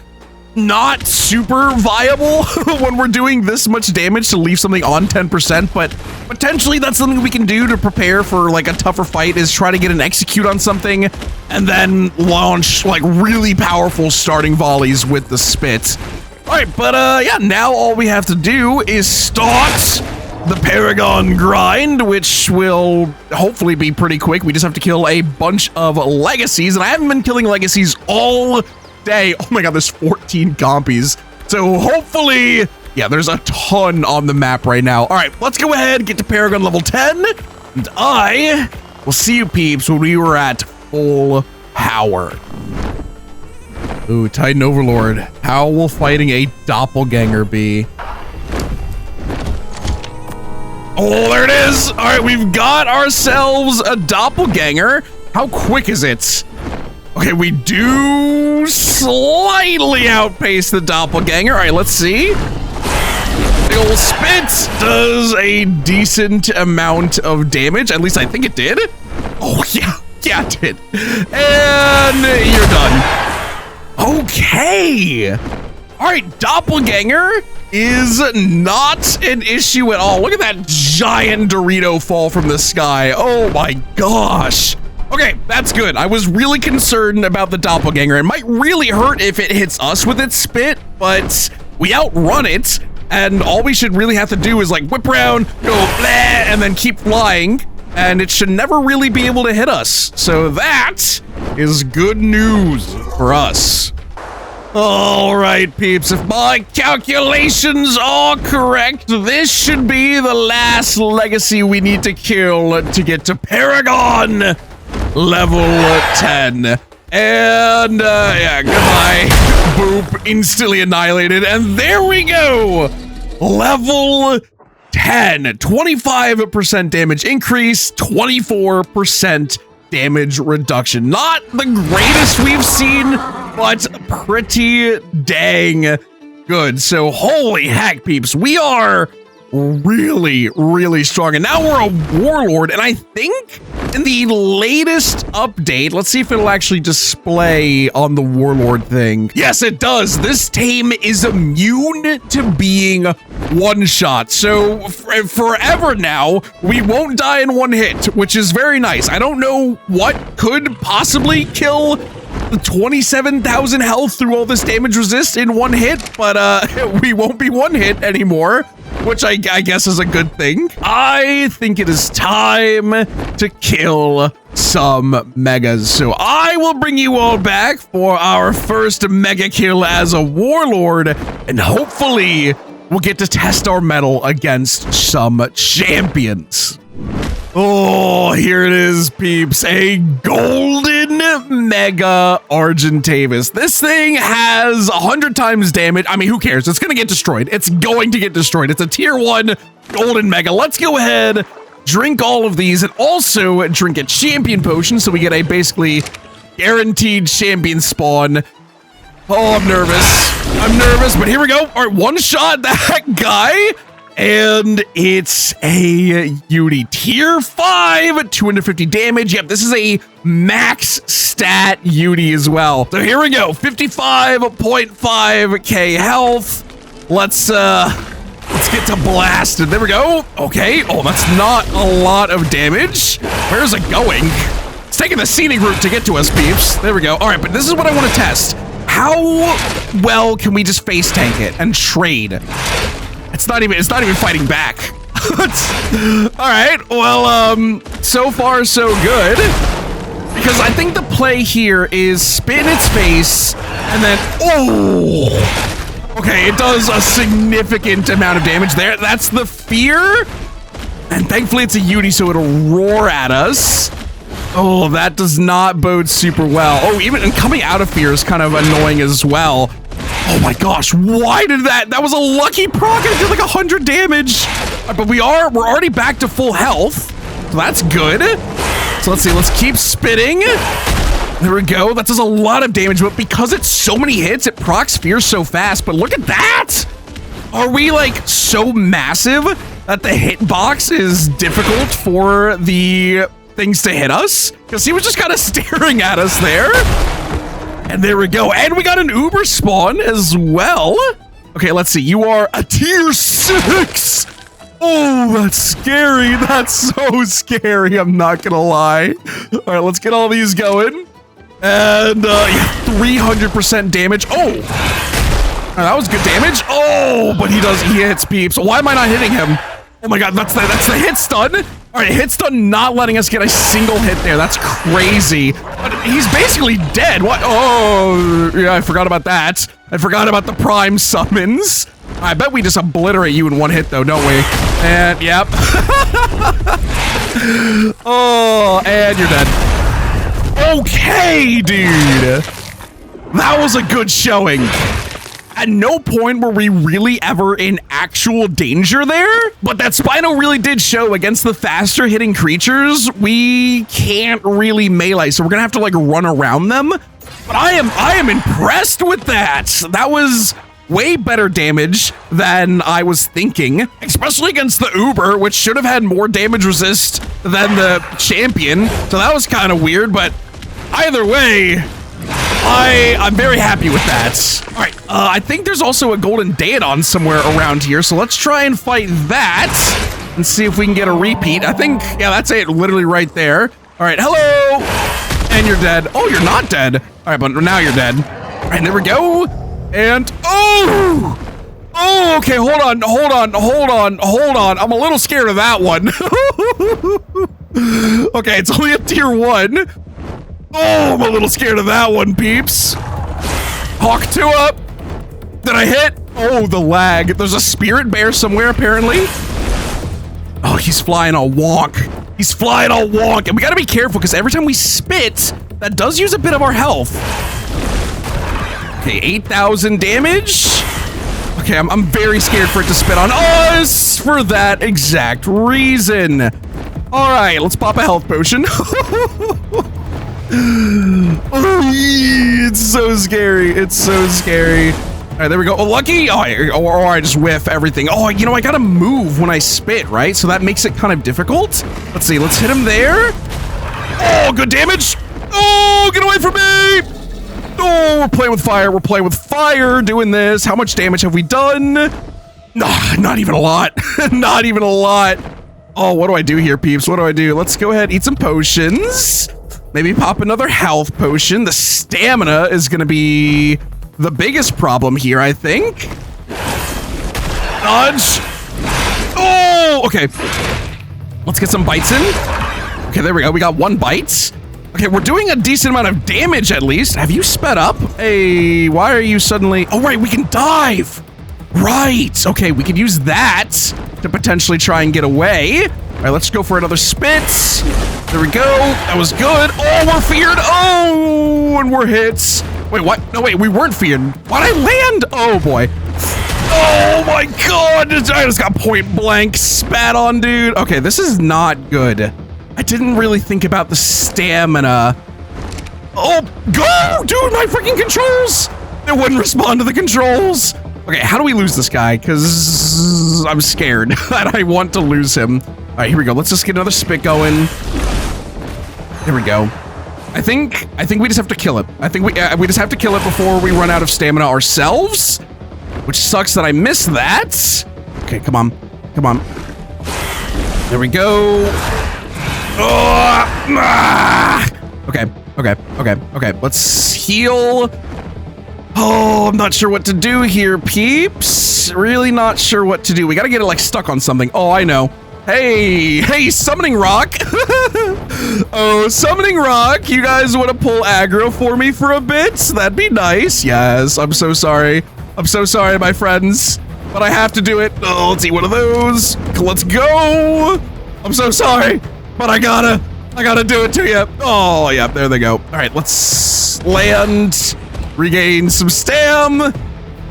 not super viable when we're doing this much damage to leave something on 10%, but potentially that's something we can do to prepare for like a tougher fight, is try to get an execute on something and then launch like really powerful starting volleys with the spit. All right, but yeah, now all we have to do is start the Paragon grind, which will hopefully be pretty quick. We just have to kill a bunch of legacies, and I haven't been killing legacies all day. Oh my god, there's 14 compies. So hopefully, yeah, there's a ton on the map right now. All right, let's go ahead, get to Paragon level 10, and I will see you peeps when we were at full power. Ooh, Titan Overlord. How will fighting a doppelganger be? Oh, there it is. All right, we've got ourselves a doppelganger. How quick is it? Okay, we do slightly outpace the doppelganger. All right, let's see. The old spit does a decent amount of damage. At least I think it did. Oh, yeah. Yeah, it did. And you're done. Okay. All right, doppelganger is not an issue at all. Look at that giant Dorito fall from the sky. Oh my gosh. Okay, that's good. I was really concerned about the doppelganger. It might really hurt if it hits us with its spit, but we outrun it, and all we should really have to do is like whip around, go blah, and then keep flying, and it should never really be able to hit us. So that is good news for us. All right, peeps, if my calculations are correct, this should be the last legacy we need to kill to get to Paragon level 10. And, yeah, goodbye. Boop, instantly annihilated. And there we go. Level 10. 25% damage increase, 24% damage reduction. Not the greatest we've seen, but pretty dang good. So holy heck, peeps, we are really, really strong. And now we're a warlord, and I think in the latest update, let's see if it'll actually display on the warlord thing. Yes, it does. This tame is immune to being one shot. So forever now, we won't die in one hit, which is very nice. I don't know what could possibly kill the 27,000 health through all this damage resist in one hit, but we won't be one hit anymore, which I guess is a good thing. I think it is time to kill some megas. So I will bring you all back for our first mega kill as a warlord, and hopefully we'll get to test our mettle against some champions. Oh, here it is, peeps. A golden mega Argentavis. This thing has 100 times damage. I mean, who cares? It's going to get destroyed. It's going to get destroyed. It's a tier 1 golden mega. Let's go ahead, drink all of these, and also drink a champion potion so we get a basically guaranteed champion spawn. Oh, I'm nervous. I'm nervous, but here we go. All right, one shot that guy. And it's a Yudi tier 5, 250 damage. Yep, this is a max stat Yudi as well. So here we go, 55.5k health. Let's get to blasted. There we go. Okay. Oh, that's not a lot of damage. Where's it going? It's taking the scenic route to get to us, peeps. There we go. All right, but this is what I want to test. How well can we just face tank it and trade? It's not even fighting back. All right, well, so far so good. Because I think the play here is spin its face and then, oh! Okay, it does a significant amount of damage there. That's the fear. And thankfully it's a uni, so it'll roar at us. Oh, that does not bode super well. Oh, even and coming out of fear is kind of annoying as well. Oh my gosh, why did that was a lucky proc. I did like 100 damage. But we're already back to full health. So that's good. So let's see, let's keep spitting. There we go. That does a lot of damage, but because it's so many hits, it procs fear so fast. But look at that! Are we like so massive that the hitbox is difficult for the things to hit us? Because he was just kind of staring at us there. And there we go. And we got an Uber spawn as well. Okay, let's see. You are a tier 6. Oh, that's scary. That's so scary. I'm not gonna lie. All right, let's get all these going. And yeah, 300% damage. Oh, that was good damage. Oh, but he hits peeps. Why am I not hitting him? Oh my god, that's the hit stun. All right, hit stun not letting us get a single hit there. That's crazy. But he's basically dead. What? Oh, yeah, I forgot about that. I forgot about the prime summons. I bet we just obliterate you in one hit though, don't we? And yep. Oh, and you're dead. Okay, dude. That was a good showing. At no point were we really ever in actual danger there, but that Spino really did show against the faster hitting creatures, we can't really melee, so we're gonna have to like run around them. But I am impressed with that. That was way better damage than I was thinking, especially against the Uber, which should have had more damage resist than the champion. So that was kind of weird, but either way, I'm very happy with that. All right, I think there's also a golden Daedon somewhere around here, so let's try and fight that and see if we can get a repeat. I think, yeah, that's it, literally right there. All right, hello, and you're dead. Oh, you're not dead. All right, but now you're dead. All right, there we go. And, oh, okay, hold on. I'm a little scared of that one. Okay, it's only a tier 1. Oh, I'm a little scared of that one, peeps. Hawk 2 up. Did I hit? Oh, the lag. There's a spirit bear somewhere, apparently. Oh, he's flying all wonk. He's flying all wonk. And we gotta be careful, because every time we spit, that does use a bit of our health. Okay, 8,000 damage. Okay, I'm very scared for it to spit on us for that exact reason. All right, let's pop a health potion. Oh, it's so scary. It's so scary. All right, there we go. Oh, lucky. Oh, or I just whiff everything. Oh, you know, I gotta move when I spit, right? So that makes it kind of difficult. Let's see. Let's hit him there. Oh, good damage. Oh, get away from me. Oh, we're playing with fire. We're playing with fire doing this. How much damage have we done? Nah, not even a lot. Not even a lot. Oh, what do I do here, peeps? What do I do? Let's go ahead, eat some potions. Maybe pop another health potion. The stamina is going to be the biggest problem here, I think. Dodge. Oh, okay. Let's get some bites in. Okay, there we go. We got 1 bite. Okay, we're doing a decent amount of damage at least. Have you sped up? Hey, why are you suddenly... Oh, right, we can dive. Right. Okay, we could use that to potentially try and get away. All right, let's go for another spit. There we go. That was good. Oh, we're feared. Oh, and we're hit. Wait, what? No, wait, we weren't feared. Why'd I land? Oh, boy. Oh, my God. I just got point blank spat on, dude. Okay, this is not good. I didn't really think about the stamina. Oh, go! Dude, my freaking controls! It wouldn't respond to the controls. Okay, how do we lose this guy? Because I'm scared that I want to lose him. All right, here we go. Let's just get another spit going. There we go. I think we just have to kill it. I think we just have to kill it before we run out of stamina ourselves, which sucks that I missed that. Okay, come on. Come on. There we go. Okay. Let's heal. Oh, I'm not sure what to do here, peeps. Really not sure what to do. We gotta get it like stuck on something. Oh, I know. Hey, summoning rock. Oh, summoning rock. You guys want to pull aggro for me for a bit? That'd be nice. Yes, I'm so sorry. I'm so sorry, my friends, but I have to do it. Oh, let's eat one of those. Let's go. I'm so sorry, but I gotta do it to you. Oh, yeah, there they go. All right, let's land, regain some stam.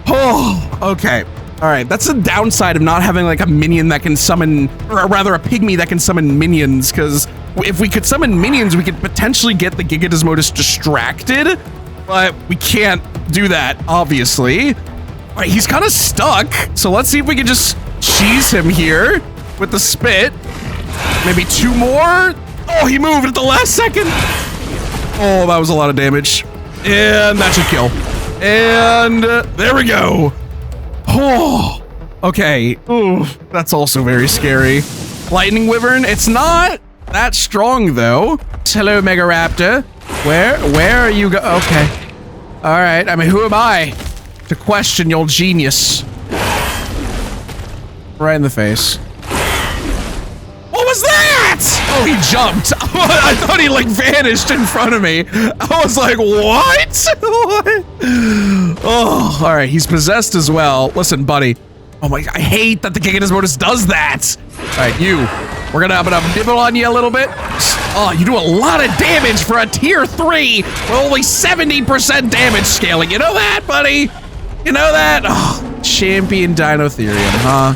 Oh, okay. All right, that's the downside of not having like a minion that can summon, or rather a pygmy that can summon minions, because if we could summon minions, we could potentially get the Gigadesmodus distracted, but we can't do that, obviously. All right, he's kind of stuck, so let's see if we can just cheese him here with the spit. Maybe 2 more. Oh, he moved at the last second. Oh, that was a lot of damage. And that should kill. And there we go. Oh, okay. Ooh, that's also very scary. Lightning Wyvern, it's not that strong though. Hello, Mega Raptor. Where are you okay. All right, I mean, who am I to question your genius? Right in the face. What was that? Oh, he jumped. I thought he like vanished in front of me. I was like, what? What? Oh, all right. He's possessed as well. Listen, buddy. Oh my, I hate that the Gigadesmodus does that. All right, we're gonna nibble on you a little bit. Oh, you do a lot of damage for a tier 3 with only 70% damage scaling. You know that, buddy? You know that? Oh, champion Dinotherium, huh?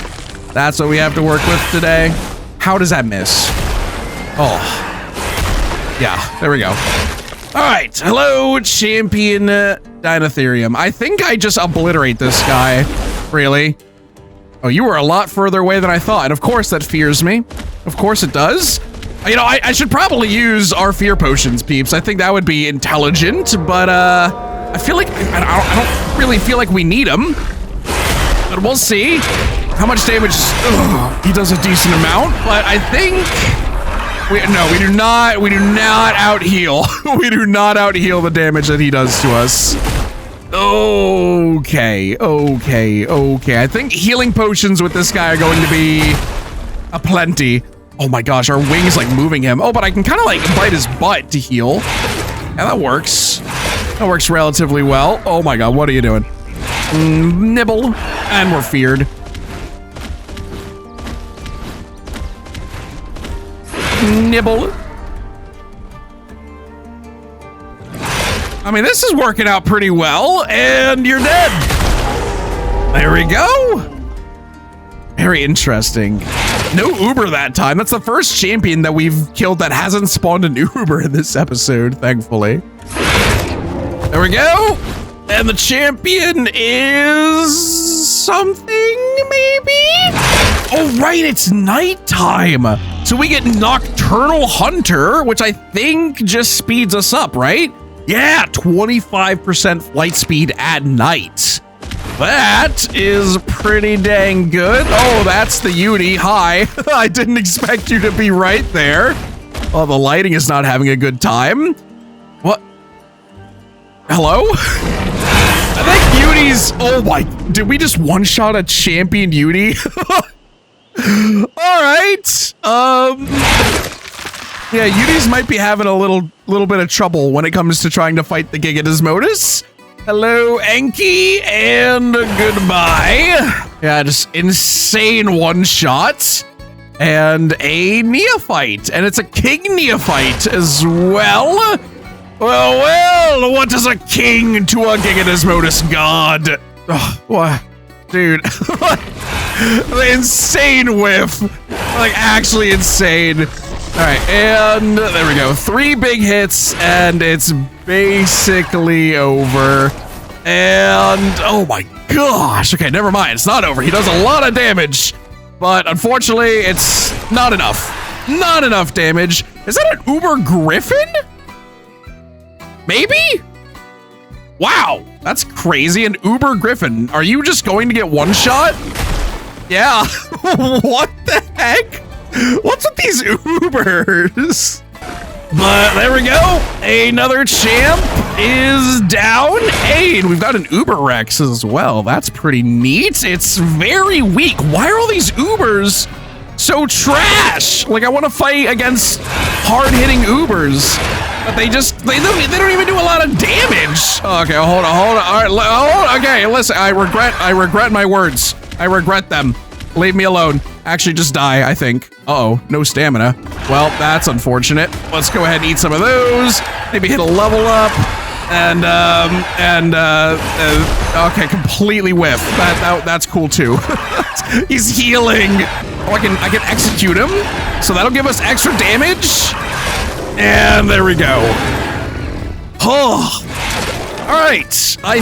That's what we have to work with today. How does that miss? Oh, yeah, there we go. All right, hello, champion Dinotherium. I think I just obliterate this guy, really. Oh, you were a lot further away than I thought, and of course that fears me. Of course it does. You know, I should probably use our fear potions, peeps. I think that would be intelligent, but I feel like, I don't really feel like we need them, but we'll see. How much damage? Ugh, he does a decent amount, but I think we do not out heal. We do not out heal the damage that he does to us. Okay. I think healing potions with this guy are going to be aplenty. Oh my gosh, our wings like moving him. Oh, but I can kind of like bite his butt to heal. Yeah, that works. That works relatively well. Oh my god, what are you doing? Nibble, and we're feared. Nibble. I mean, this is working out pretty well, and you're dead. There we go. Very interesting. No Uber that time. That's the first champion that we've killed that hasn't spawned an Uber in this episode, thankfully. There we go. And the champion is something, maybe? Oh, right, it's nighttime. So we get Nocturnal Hunter, which I think just speeds us up, right? Yeah, 25% flight speed at night. That is pretty dang good. Oh, that's the Uni. Hi. I didn't expect you to be right there. Oh, the lighting is not having a good time. What? Hello? I think Uni's... Oh my... Did we just one-shot a champion Uni? All right. Yeah, Unis might be having a little bit of trouble when it comes to trying to fight the Gigadesmodus. Hello, Enki, and goodbye. Yeah, just insane one-shot. And a neophyte. And it's a king neophyte as well. Well, what is a king to a Gigadesmodus god? Oh, what? Dude. The insane whiff. Like, actually insane. All right, and there we go. 3 big hits, and it's basically over. And, oh my gosh. Okay, never mind. It's not over. He does a lot of damage, but unfortunately, it's not enough. Not enough damage. Is that an Uber Griffin? Maybe? Wow, that's crazy. An Uber Griffin. Are you just going to get one shot? Yeah. What the heck? What's with these Ubers? But there we go. Another champ is down. Hey, and we've got an Uber Rex as well. That's pretty neat. It's very weak. Why are all these Ubers so trash? Like, I want to fight against hard-hitting Ubers, but they don't even do a lot of damage. Okay, hold on. All right, okay, listen, I regret my words. I regret them. Leave me alone. Actually, just die, I think. Uh-oh, no stamina. Well, that's unfortunate. Let's go ahead and eat some of those. Maybe hit a level up. And okay, completely whiff. That's cool too. He's healing. Oh, I can execute him. So that'll give us extra damage. And there we go. Oh. All right. I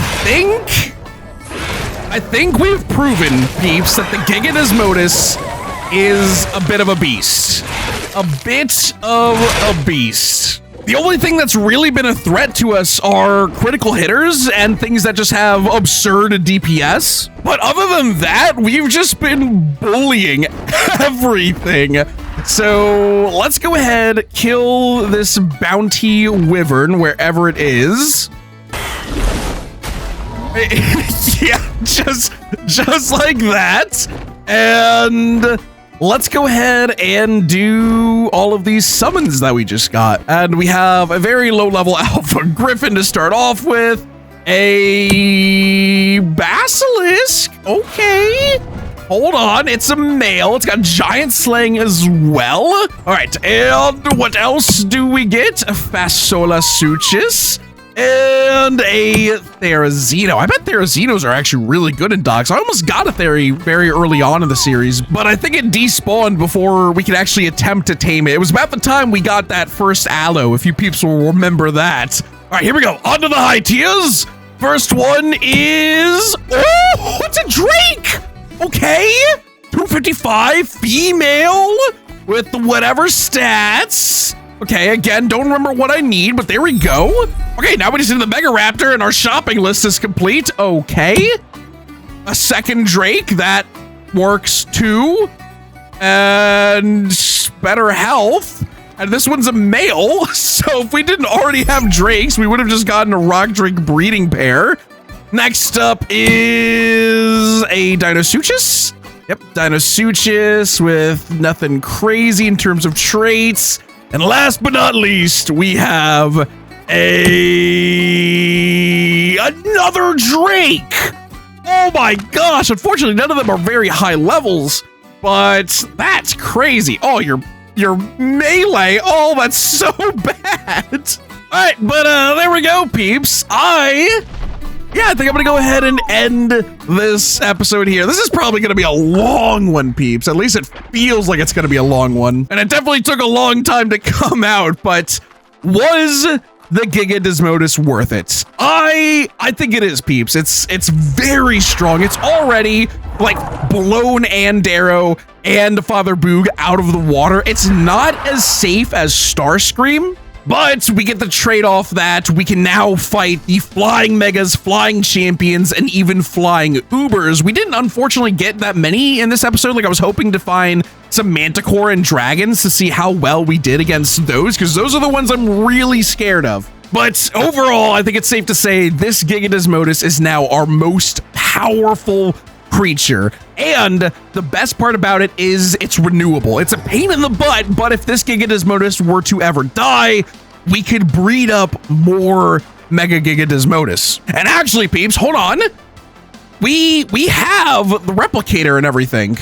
think we've proven, peeps, that the Gigadesmodus is a bit of a beast. A bit of a beast. The only thing that's really been a threat to us are critical hitters and things that just have absurd DPS. But other than that, we've just been bullying everything. So let's go ahead, kill this bounty wyvern wherever it is. Yeah, just like that. And let's go ahead and do all of these summons that we just got. And we have a very low level alpha griffin to start off with. A basilisk. Okay. Hold on, it's a male. It's got giant slaying as well. All right, and what else do we get? A Fasola Suchus. And a Therizino. I bet Therizinos are actually really good in dogs. I almost got a Theri very early on in the series, but I think it despawned before we could actually attempt to tame it. It was about the time we got that first aloe, if you peeps will remember that. All right, here we go. On to the high tiers. First one is... Oh, it's a Drake! Okay. 255, female, with whatever stats. Okay, again, don't remember what I need, but there we go. Okay, now we just need the Mega Raptor and our shopping list is complete. Okay. A second Drake, that works too. And better health. And this one's a male, so if we didn't already have Drakes, we would have just gotten a Rock Drake breeding pair. Next up is a Dinosuchus. Yep, Dinosuchus with nothing crazy in terms of traits. And last but not least, we have another Drake. Oh my gosh, unfortunately, none of them are very high levels, but that's crazy. Oh, your melee. Oh, that's so bad. All right, but there we go, peeps. I think I'm gonna go ahead and end this episode here. This is probably gonna be a long one, peeps. At least it feels like it's gonna be a long one. And it definitely took a long time to come out, but was the Gigadesmodus worth it? I think it is, peeps. It's very strong. It's already like blown Andero and Father Boog out of the water. It's not as safe as Starscream, but we get the trade-off that we can now fight the flying megas, flying champions, and even flying Ubers. We didn't unfortunately get that many in this episode. Like, I was hoping to find some Manticore and dragons to see how well we did against those, because those are the ones I'm really scared of. But overall, I think it's safe to say this Gigadesmodus is now our most powerful creature. And the best part about it is it's renewable. It's a pain in the butt, but if this Gigadesmodus were to ever die, we could breed up more Mega Gigadesmodus. And actually, peeps, hold on. We have the replicator and everything.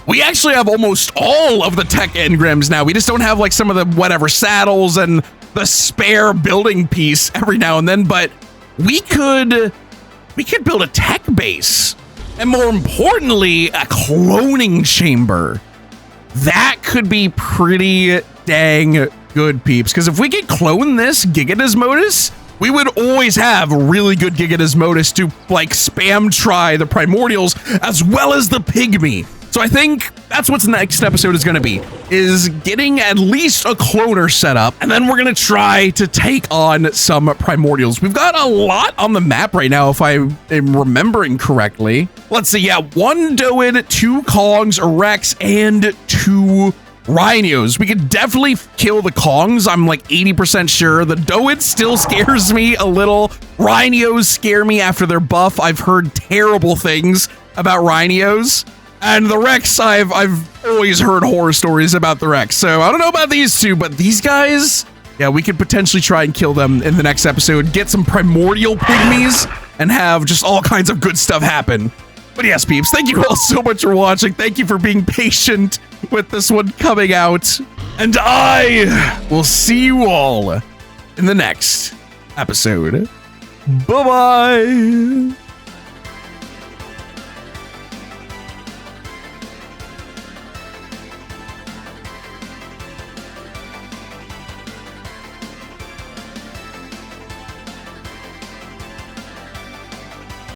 We actually have almost all of the tech engrams now. We just don't have like some of the whatever saddles and the spare building piece every now and then, but we could build a tech base. And more importantly, a cloning chamber. That could be pretty dang good, peeps. Because if we could clone this Gigadesmodus, we would always have really good Gigadesmodus to like spam try the primordials as well as the Pygmy. So I think that's what's next episode is going to be, is getting at least a cloner set up, and then we're going to try to take on some primordials. We've got a lot on the map right now, if I am remembering correctly. Let's see, yeah, 1 Doid, 2 Kongs, a Rex, and 2 Rhinos, we could definitely kill the Kongs. I'm like 80% sure. The Doids still scares me a little. Rhinos scare me after their buff. I've heard terrible things about Rhinos. And the Rex, I've always heard horror stories about the Rex. So I don't know about these two, but these guys, yeah, we could potentially try and kill them in the next episode. Get some primordial pygmies and have just all kinds of good stuff happen. But yes, peeps, thank you all so much for watching. Thank you for being patient with this one coming out. And I will see you all in the next episode. Bye-bye.